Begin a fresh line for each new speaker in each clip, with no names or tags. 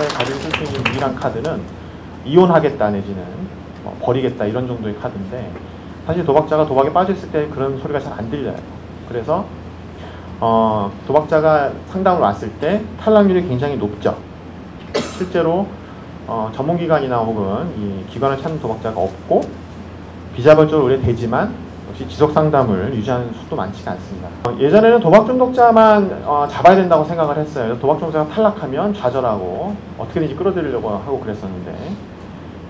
도박자의 가지고 쓸 수 있는 유일한 카드는 이혼하겠다 내지는 버리겠다 이런 정도의 카드인데, 사실 도박자가 도박에 빠져있을 때 그런 소리가 잘 안 들려요. 그래서 도박자가 상담을 왔을 때 탈락률이 굉장히 높죠. 실제로 전문기관이나 혹은 이 기관을 찾는 도박자가 없고 비자발적으로 의뢰되지만 역시 지속상담을 유지하는 수도 많지가 않습니다. 예전에는 도박 중독자만 잡아야 된다고 생각을 했어요. 도박 중독자가 탈락하면 좌절하고 어떻게든지 끌어들이려고 하고 그랬었는데,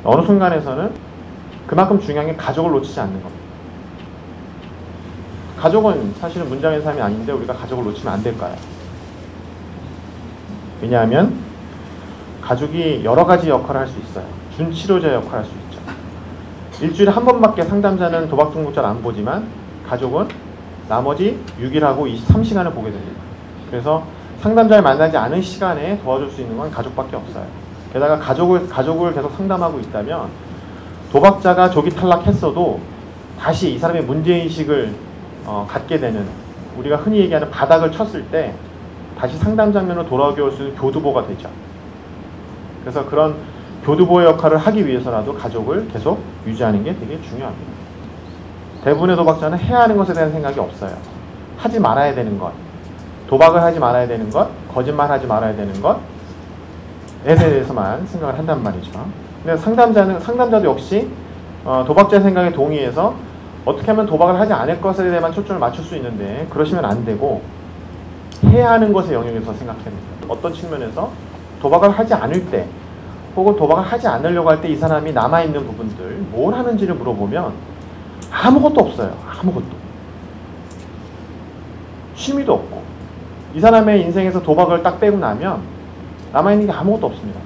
어느 순간에서는 그만큼 중요한 게 가족을 놓치지 않는 겁니다. 가족은 사실은 문제의 삶이 아닌데 우리가 가족을 놓치면 안 될까요? 왜냐하면 가족이 여러 가지 역할을 할 수 있어요. 준치료자 역할을 할 수 있죠. 일주일에 한 번밖에 상담자는 도박 중독자를 안 보지만 가족은 나머지 6일하고 23시간을 보게 됩니다. 그래서 상담자를 만나지 않은 시간에 도와줄 수 있는 건 가족밖에 없어요. 게다가 가족을 계속 상담하고 있다면 도박자가 조기 탈락했어도 다시 이 사람의 문제의식을 갖게 되는, 우리가 흔히 얘기하는 바닥을 쳤을 때 다시 상담 장면으로 돌아오게 올 수 있는 교두보가 되죠. 그래서 그런 교두보의 역할을 하기 위해서라도 가족을 계속 유지하는 게 되게 중요합니다. 대부분의 도박자는 해야 하는 것에 대한 생각이 없어요. 하지 말아야 되는 것, 도박을 하지 말아야 되는 것, 거짓말하지 말아야 되는 것에 대해서만 생각을 한단 말이죠. 근데 상담자도 역시 도박자의 생각에 동의해서 어떻게 하면 도박을 하지 않을 것에 대해만 초점을 맞출 수 있는데, 그러시면 안 되고 해야 하는 것의 영역에서 생각해야 됩니다. 어떤 측면에서 도박을 하지 않을 때 혹은 도박을 하지 않으려고 할 때 이 사람이 남아있는 부분들 뭘 하는지를 물어보면 아무것도 없어요. 아무것도. 취미도 없고, 이 사람의 인생에서 도박을 딱 빼고 나면 남아있는 게 아무것도 없습니다.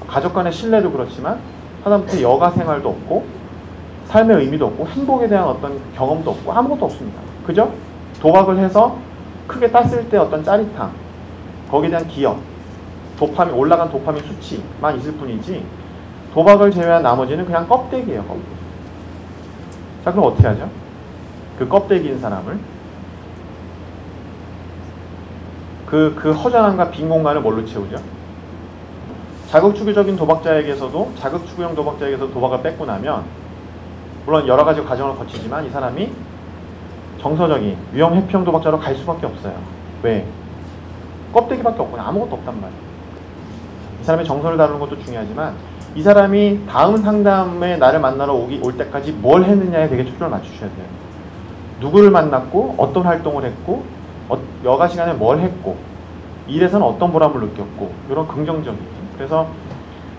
가족 간의 신뢰도 그렇지만 하다못해 여가 생활도 없고 삶의 의미도 없고 행복에 대한 어떤 경험도 없고 아무것도 없습니다. 그죠? 도박을 해서 크게 땄을 때 어떤 짜릿함, 거기에 대한 기억, 올라간 도파민 수치만 있을 뿐이지 도박을 제외한 나머지는 그냥 껍데기예요. 껍데기. 자, 그럼 어떻게 하죠? 그 껍데기인 사람을, 그 허전함과 빈 공간을 뭘로 채우죠? 자극주기적인 도박자에게서도, 자극추구형 도박자에게서 도박을 뺏고 나면 물론 여러 가지 과정을 거치지만 이 사람이 정서적인 위험 회피형 도박자로 갈 수밖에 없어요. 왜? 껍데기밖에 없고 아무것도 없단 말이에요. 이 사람의 정서를 다루는 것도 중요하지만 이 사람이 다음 상담에 나를 만나러 올 때까지 뭘 했느냐에 되게 초점을 맞추셔야 돼요. 누구를 만났고 어떤 활동을 했고 여가 시간에 뭘 했고 일에서는 어떤 보람을 느꼈고, 이런 긍정적인. 그래서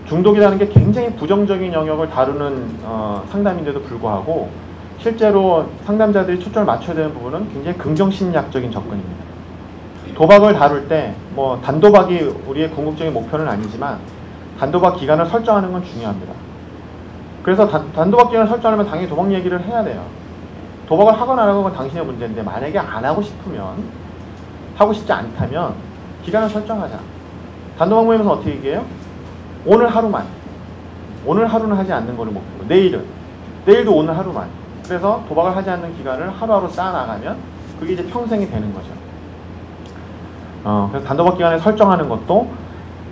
중독이라는 게 굉장히 부정적인 영역을 다루는 상담인데도 불구하고 실제로 상담자들이 초점을 맞춰야 되는 부분은 굉장히 긍정심리학적인 접근입니다. 도박을 다룰 때 단도박이 우리의 궁극적인 목표는 아니지만 단도박 기간을 설정하는 건 중요합니다. 그래서 단도박 기간을 설정하려면 당연히 도박 얘기를 해야 돼요. 도박을 하거나 안 하건 당신의 문제인데 만약에 안 하고 싶으면, 하고 싶지 않다면 기간을 설정하자. 단도박 모임에서 어떻게 얘기해요? 오늘 하루만. 오늘 하루는 하지 않는 거를 목표로. 내일도 오늘 하루만. 그래서 도박을 하지 않는 기간을 하루하루 쌓아나가면 그게 이제 평생이 되는 거죠. 그래서 단도박 기간을 설정하는 것도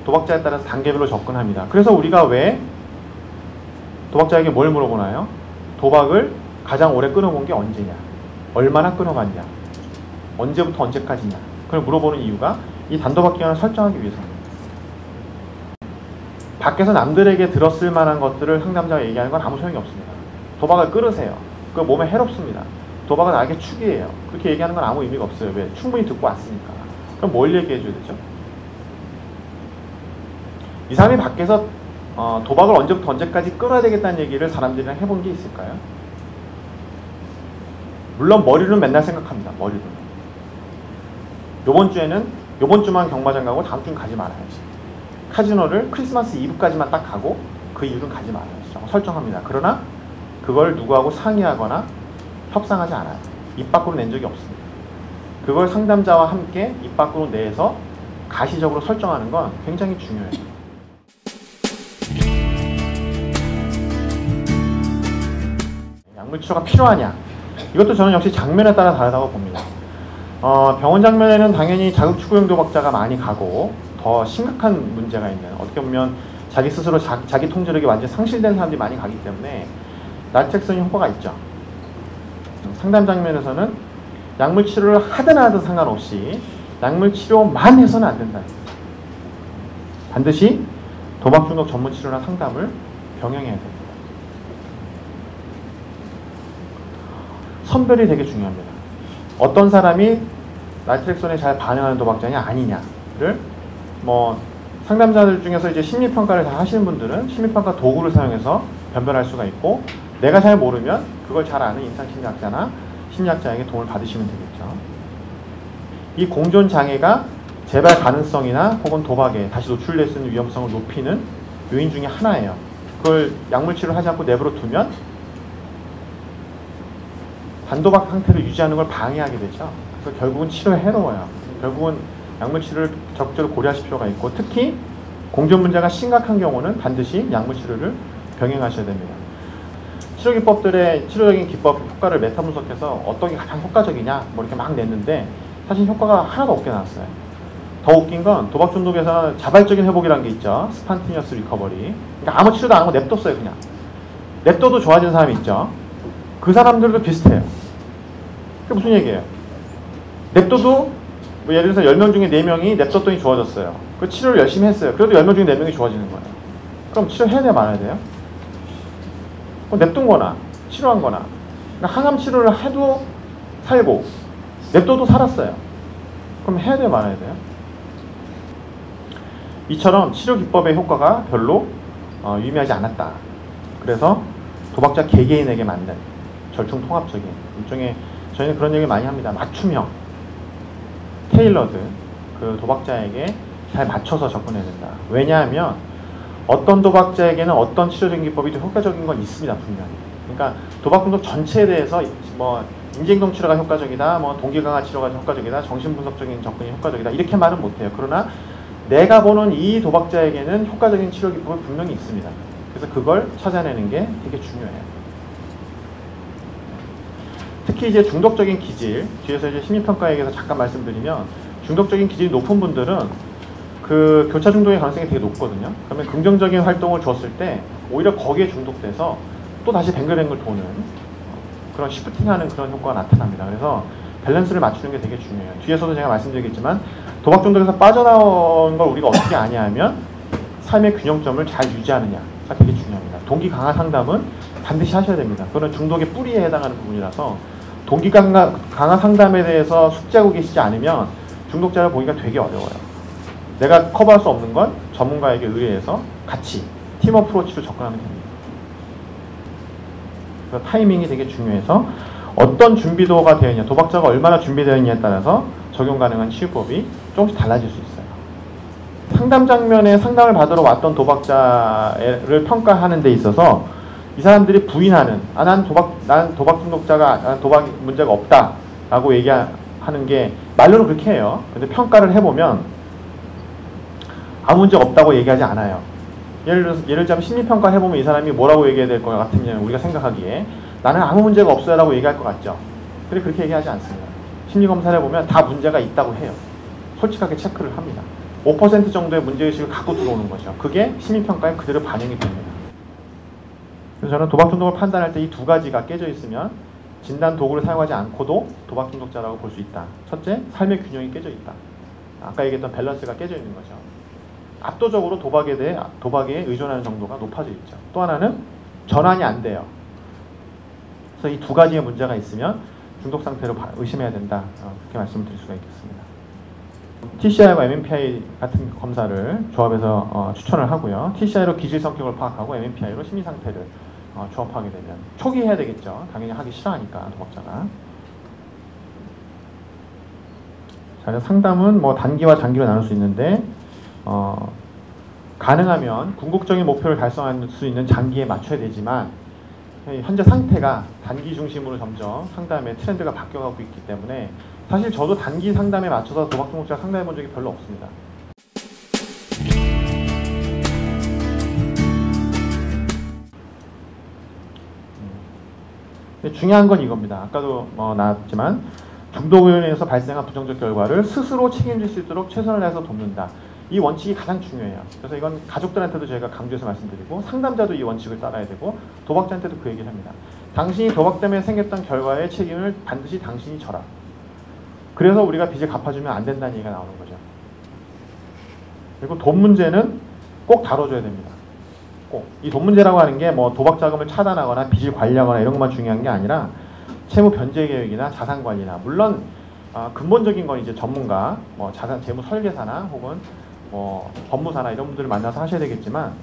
도박자에 따라서 단계별로 접근합니다. 그래서 우리가 왜 도박자에게 뭘 물어보나요? 도박을 가장 오래 끊어본 게 언제냐? 얼마나 끊어봤냐? 언제부터 언제까지냐? 그걸 물어보는 이유가 이 단도박 기간을 설정하기 위해서입니다. 밖에서 남들에게 들었을 만한 것들을 상담자가 얘기하는 건 아무 소용이 없습니다. 도박을 끊으세요. 그거 몸에 해롭습니다. 도박은 나에게 축이에요. 그렇게 얘기하는 건 아무 의미가 없어요. 왜? 충분히 듣고 왔으니까. 그럼 뭘 얘기해 줘야 되죠? 이 사람이 밖에서 도박을 언제부터 언제까지 끊어야 되겠다는 얘기를 사람들이랑 해본 게 있을까요? 물론 머리로는 맨날 생각합니다. 머리로는. 요번 주만 경마장 가고 다음 주는 가지 말아야지. 카지노를 크리스마스 이브까지만 딱 가고 그 이후는 가지 말아야지. 설정합니다. 그러나 그걸 누구하고 상의하거나 협상하지 않아요. 입 밖으로 낸 적이 없습니다. 그걸 상담자와 함께 입 밖으로 내서 가시적으로 설정하는 건 굉장히 중요해요. 약물 치료가 필요하냐? 이것도 저는 역시 장면에 따라 다르다고 봅니다. 병원 장면에는 당연히 자극추구형 도박자가 많이 가고 더 심각한 문제가 있는, 어떻게 어떻게 보면 자기 스스로 자기 통제력이 완전히 상실된 사람들이 많이 가기 때문에 나트렉스는 효과가 있죠. 상담 장면에서는 약물 치료를 하든 안 하든 상관없이 약물 치료만 해서는 안 된다. 반드시 도박 중독 전문 치료나 상담을 병행해야 됩니다. 선별이 되게 중요합니다. 어떤 사람이 나트렉선에 잘 반응하는 도박자냐 아니냐를 뭐 상담자들 중에서 이제 심리평가를 다 하시는 분들은 심리평가 도구를 사용해서 변별할 수가 있고, 내가 잘 모르면 그걸 잘 아는 임상심리학자나 심리학자에게 도움을 받으시면 되겠죠. 이 공존 장애가 재발 가능성이나 혹은 도박에 다시 노출될 수 있는 위험성을 높이는 요인 중에 하나예요. 그걸 약물 치료를 하지 않고 내버려 두면 반도박 상태를 유지하는 걸 방해하게 되죠. 그래서 결국은 치료에 해로워요. 결국은 약물 치료를 적극적으로 고려하실 필요가 있고, 특히 공존 문제가 심각한 경우는 반드시 약물 치료를 병행하셔야 됩니다. 치료 기법들의 치료적인 기법 효과를 메타 분석해서 어떤 게 가장 효과적이냐 뭐 이렇게 막 냈는데 사실 효과가 하나도 없게 나왔어요. 더 웃긴 건 도박 중독에서는 자발적인 회복이라는 게 있죠. 스판티니어스 리커버리. 그러니까 아무 치료도 안 하고 냅뒀어요. 그냥 냅둬도 좋아지는 사람이 있죠. 그 사람들도 비슷해요. 그게 무슨 얘기예요? 냅둬도 뭐 예를 들어서 10명 중에 4명이 냅뒀더니 좋아졌어요. 그 치료를 열심히 했어요. 그래도 10명 중에 4명이 좋아지는 거예요. 그럼 치료해야 돼요? 말아야 돼요? 냅둔 거나 치료한 거나. 그러니까 항암 치료를 해도 살고 냅둬도 살았어요. 그럼 해야 돼요? 말아야 돼요? 이처럼 치료 기법의 효과가 별로 유의미하지 않았다. 그래서 도박자 개개인에게 맞는 절충통합적인 일종의, 저희는 그런 얘기 많이 합니다. 맞춤형, 테일러드, 그 도박자에게 잘 맞춰서 접근해야 된다. 왜냐하면 어떤 도박자에게는 어떤 치료적인 기법이 더 효과적인 건 있습니다. 분명히. 그러니까 도박 중독 전체에 대해서 뭐 인지행동 치료가 효과적이다, 뭐 동기 강화 치료가 효과적이다, 정신분석적인 접근이 효과적이다 이렇게 말은 못해요. 그러나 내가 보는 이 도박자에게는 효과적인 치료 기법이 분명히 있습니다. 그래서 그걸 찾아내는 게 되게 중요해요. 특히 이제 중독적인 기질, 뒤에서 이제 심리평가 얘기해서 잠깐 말씀드리면, 중독적인 기질이 높은 분들은 그 교차 중독의 가능성이 되게 높거든요. 그러면 긍정적인 활동을 줬을 때 오히려 거기에 중독돼서 또 다시 뱅글뱅글 도는 그런 시프팅하는 그런 효과가 나타납니다. 그래서 밸런스를 맞추는 게 되게 중요해요. 뒤에서도 제가 말씀드리겠지만 도박 중독에서 빠져나온 걸 우리가 어떻게 아냐 하면 삶의 균형점을 잘 유지하느냐가 되게 중요합니다. 동기 강화 상담은 반드시 하셔야 됩니다. 그거는 중독의 뿌리에 해당하는 부분이라서 동기 강화 상담에 대해서 숙지하고 계시지 않으면 중독자를 보기가 되게 어려워요. 내가 커버할 수 없는 건 전문가에게 의뢰해서 같이 팀 어프로치로 접근하면 됩니다. 그래서 타이밍이 되게 중요해서 어떤 준비도가 되어 있냐, 도박자가 얼마나 준비되어 있냐에 따라서 적용 가능한 치유법이 조금씩 달라질 수 있어요. 상담 장면에 상담을 받으러 왔던 도박자를 평가하는 데 있어서 이 사람들이 부인하는, 난 도박 중독자가, 난 도박 문제가 없다라고 얘기하는 게 말로는 그렇게 해요. 근데 평가를 해보면 아무 문제 없다고 얘기하지 않아요. 예를 들자면 심리평가 해보면 이 사람이 뭐라고 얘기해야 될 것 같으면 우리가 생각하기에 나는 아무 문제가 없어요 라고 얘기할 것 같죠. 근데 그렇게 얘기하지 않습니다. 심리검사를 해보면 다 문제가 있다고 해요. 솔직하게 체크를 합니다. 5% 정도의 문제의식을 갖고 들어오는 거죠. 그게 심리평가에 그대로 반영이 됩니다. 그래서 저는 도박 중독을 판단할 때 이 두 가지가 깨져 있으면 진단 도구를 사용하지 않고도 도박 중독자라고 볼 수 있다. 첫째, 삶의 균형이 깨져 있다. 아까 얘기했던 밸런스가 깨져 있는 거죠. 압도적으로 도박에 의존하는 정도가 높아져 있죠. 또 하나는 전환이 안 돼요. 그래서 이 두 가지의 문제가 있으면 중독 상태로 의심해야 된다. 그렇게 말씀을 드릴 수가 있겠습니다. TCI와 MMPI 같은 검사를 조합해서 추천을 하고요. TCI로 기질 성격을 파악하고 MMPI로 심리 상태를 조합하게 되면 초기 해야 되겠죠. 당연히 하기 싫어하니까 도박자가. 자, 상담은 뭐 단기와 장기로 나눌 수 있는데 가능하면 궁극적인 목표를 달성할 수 있는 장기에 맞춰야 되지만 현재 상태가 단기 중심으로 점점 상담의 트렌드가 바뀌어가고 있기 때문에 사실 저도 단기 상담에 맞춰서 도박 중독자 상담해 본 적이 별로 없습니다. 중요한 건 이겁니다. 아까도 나왔지만 중독으로 인해서 발생한 부정적 결과를 스스로 책임질 수 있도록 최선을 다해서 돕는다. 이 원칙이 가장 중요해요. 그래서 이건 가족들한테도 저희가 강조해서 말씀드리고 상담자도 이 원칙을 따라야 되고 도박자한테도 그 얘기를 합니다. 당신이 도박 때문에 생겼던 결과의 책임을 반드시 당신이 져라. 그래서 우리가 빚을 갚아주면 안 된다는 얘기가 나오는 거죠. 그리고 돈 문제는 꼭 다뤄줘야 됩니다. 꼭. 이 돈 문제라고 하는 게 뭐 도박 자금을 차단하거나 빚을 관리하거나 이런 것만 중요한 게 아니라 채무 변제 계획이나 자산 관리나 물론 근본적인 건 이제 전문가, 뭐 자산 재무 설계사나 혹은 뭐 법무사나 이런 분들을 만나서 하셔야 되겠지만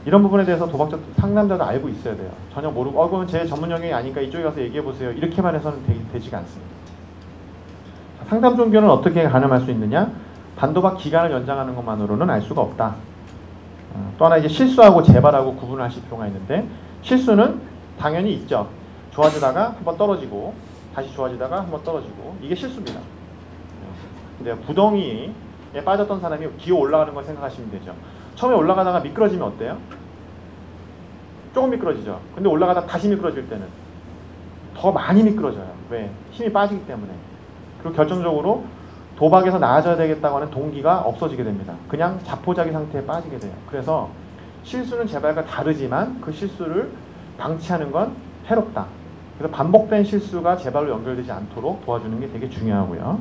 이런 부분에 대해서 도박자 상담자가 알고 있어야 돼요. 전혀 모르고 그건 제 전문 영역이 아니까 이쪽에 가서 얘기해 보세요. 이렇게만 해서는 되지가 않습니다. 상담 종교는 어떻게 가늠할 수 있느냐? 반도박 기간을 연장하는 것만으로는 알 수가 없다. 또 하나 이제 실수하고 재발하고 구분을 하실 필요가 있는데 실수는 당연히 있죠. 좋아지다가 한번 떨어지고 다시 좋아지다가 한번 떨어지고 이게 실수입니다. 근데 구덩이에 빠졌던 사람이 기어 올라가는 걸 생각하시면 되죠. 처음에 올라가다가 미끄러지면 어때요? 조금 미끄러지죠. 근데 올라가다 다시 미끄러질 때는 더 많이 미끄러져요. 왜? 힘이 빠지기 때문에. 그리고 결정적으로 도박에서 나아져야 되겠다고 하는 동기가 없어지게 됩니다. 그냥 자포자기 상태에 빠지게 돼요. 그래서 실수는 재발과 다르지만 그 실수를 방치하는 건 해롭다. 그래서 반복된 실수가 재발로 연결되지 않도록 도와주는 게 되게 중요하고요.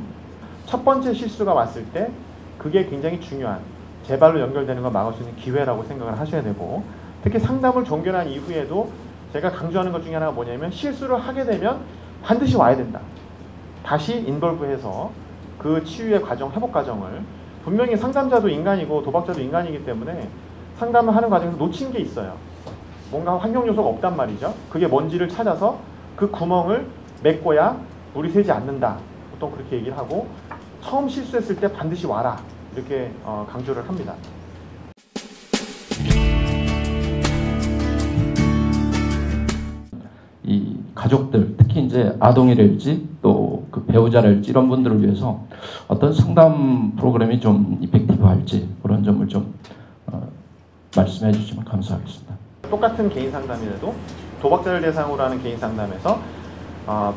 첫 번째 실수가 왔을 때 그게 굉장히 중요한 재발로 연결되는 걸 막을 수 있는 기회라고 생각을 하셔야 되고 특히 상담을 종결한 이후에도 제가 강조하는 것 중에 하나가 뭐냐면 실수를 하게 되면 반드시 와야 된다. 다시 인볼브해서 그 치유의 과정, 회복 과정을 분명히 상담자도 인간이고 도박자도 인간이기 때문에 상담을 하는 과정에서 놓친 게 있어요. 뭔가 환경 요소가 없단 말이죠. 그게 뭔지를 찾아서 그 구멍을 메꿔야 물이 새지 않는다. 보통 그렇게 얘기를 하고 처음 실수했을 때 반드시 와라. 이렇게 강조를 합니다.
이 가족들, 특히 이제 아동이랄지 또 그 배우자랄지 이런 분들을 위해서 어떤 상담 프로그램이 좀 이펙티브할지 그런 점을 좀 말씀해 주시면 감사하겠습니다.
똑같은 개인 상담이라도 도박자를 대상으로 하는 개인 상담에서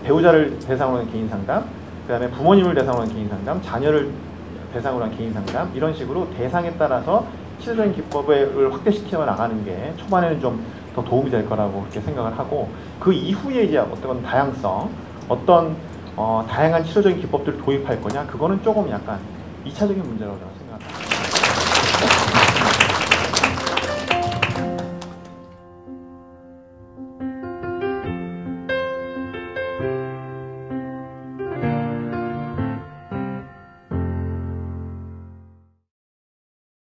배우자를 대상으로 하는 개인 상담, 그 다음에 부모님을 대상으로 하는 개인 상담, 자녀를 대상으로 한 개인 상담 이런 식으로 대상에 따라서 치료적인 기법을 확대시켜 나가는 게 초반에는 좀 더 도움이 될 거라고 그렇게 생각을 하고 그 이후에 이제 어떤 다양성, 어떤 다양한 치료적인 기법들을 도입할 거냐 그거는 조금 약간 2차적인 문제라고 저는 생각합니다.